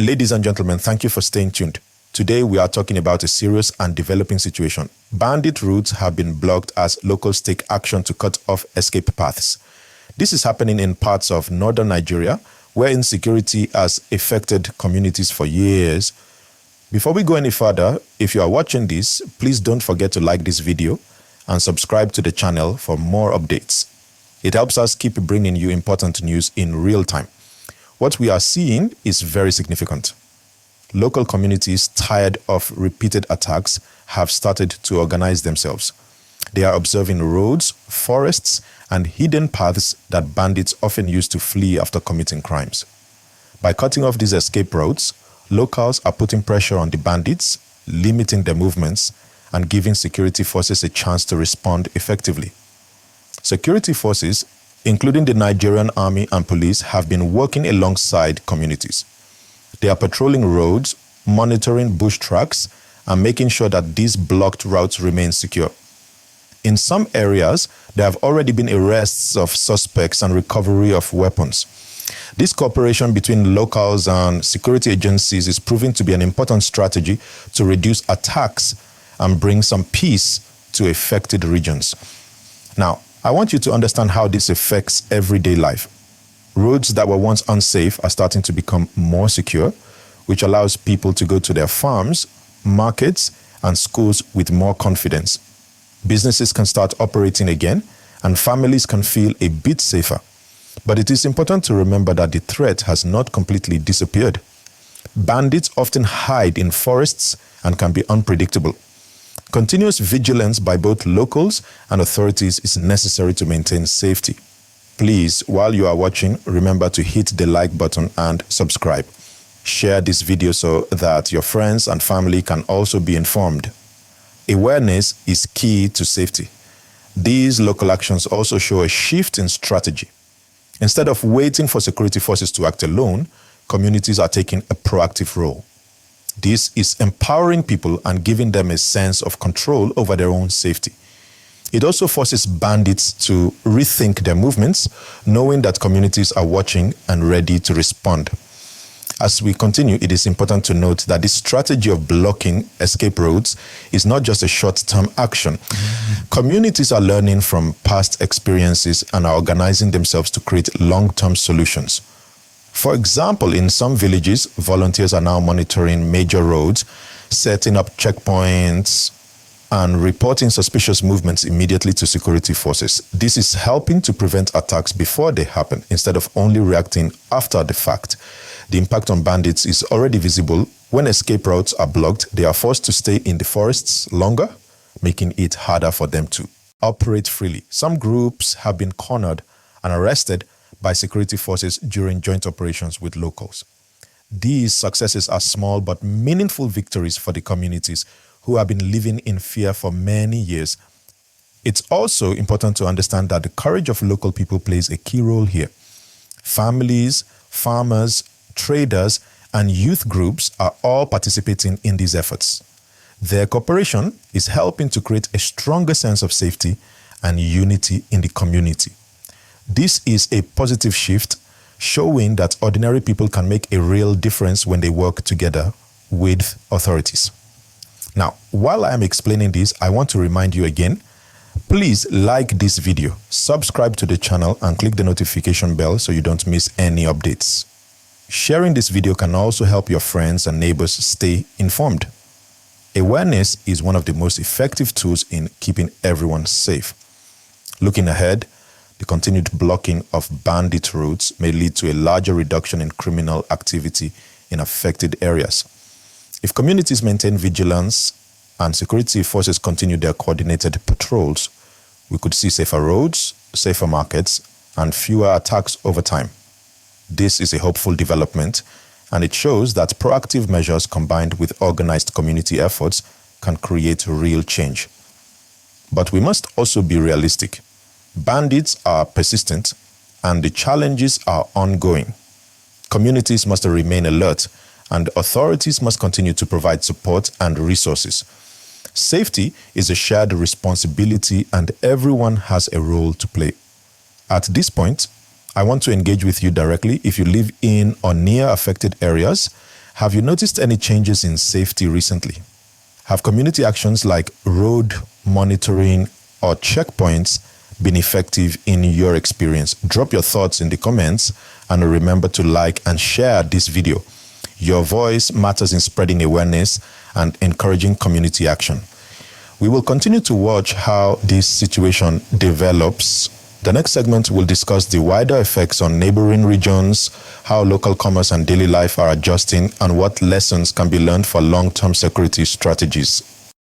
Ladies and gentlemen, thank you for staying tuned. Today we are talking about a serious and developing situation. Bandit routes have been blocked as locals take action to cut off escape paths. This is happening in parts of northern Nigeria, where insecurity has affected communities for years. Before we go any further, if you are watching this, please don't forget to like this video and subscribe to the channel for more updates. It helps us keep bringing you important news in real time. What we are seeing is very significant. Local communities, tired of repeated attacks, have started to organize themselves. They are observing roads, forests, and hidden paths that bandits often use to flee after committing crimes. By cutting off these escape routes, locals are putting pressure on the bandits, limiting their movements, and giving security forces a chance to respond effectively. Security forces, including the Nigerian army and police, have been working alongside communities. They are patrolling roads, monitoring bush tracks, and making sure that these blocked routes remain secure. In some areas, there have already been arrests of suspects and recovery of weapons. This cooperation between locals and security agencies is proving to be an important strategy to reduce attacks and bring some peace to affected regions. Now, I want you to understand how this affects everyday life. Roads that were once unsafe are starting to become more secure, which allows people to go to their farms, markets, and schools with more confidence. Businesses can start operating again, and families can feel a bit safer. But it is important to remember that the threat has not completely disappeared. Bandits often hide in forests and can be unpredictable. Continuous vigilance by both locals and authorities is necessary to maintain safety. Please, while you are watching, remember to hit the like button and subscribe. Share this video so that your friends and family can also be informed. Awareness is key to safety. These local actions also show a shift in strategy. Instead of waiting for security forces to act alone, communities are taking a proactive role. This is empowering people and giving them a sense of control over their own safety. It also forces bandits to rethink their movements, knowing that communities are watching and ready to respond. As we continue, it is important to note that this strategy of blocking escape routes is not just a short-term action. Communities are learning from past experiences and are organizing themselves to create long-term solutions. For example, in some villages, volunteers are now monitoring major roads, setting up checkpoints, and reporting suspicious movements immediately to security forces. This is helping to prevent attacks before they happen, instead of only reacting after the fact. The impact on bandits is already visible. When escape routes are blocked, they are forced to stay in the forests longer, making it harder for them to operate freely. Some groups have been cornered and arrested by security forces during joint operations with locals. These successes are small but meaningful victories for the communities who have been living in fear for many years. It's also important to understand that the courage of local people plays a key role here. Families, farmers, traders, and youth groups are all participating in these efforts. Their cooperation is helping to create a stronger sense of safety and unity in the community. This is a positive shift, showing that ordinary people can make a real difference when they work together with authorities. Now, while I am explaining this, I want to remind you again, please like this video, subscribe to the channel, and click the notification bell so you don't miss any updates. Sharing this video can also help your friends and neighbors stay informed. Awareness is one of the most effective tools in keeping everyone safe. Looking ahead, the continued blocking of bandit routes may lead to a larger reduction in criminal activity in affected areas. If communities maintain vigilance and security forces continue their coordinated patrols, we could see safer roads, safer markets, and fewer attacks over time. This is a hopeful development, and it shows that proactive measures combined with organized community efforts can create real change. But we must also be realistic. Bandits are persistent, and the challenges are ongoing. Communities must remain alert, and authorities must continue to provide support and resources. Safety is a shared responsibility, and everyone has a role to play. At this point, I want to engage with you directly. If you live in or near affected areas, Have you noticed any changes in safety recently? Have community actions like road monitoring or checkpoints been effective in your experience? Drop your thoughts in the comments and remember to like and share this video. Your voice matters in spreading awareness and encouraging community action. We will continue to watch how this situation develops. The next segment will discuss the wider effects on neighboring regions, how local commerce and daily life are adjusting, and what lessons can be learned for long-term security strategies.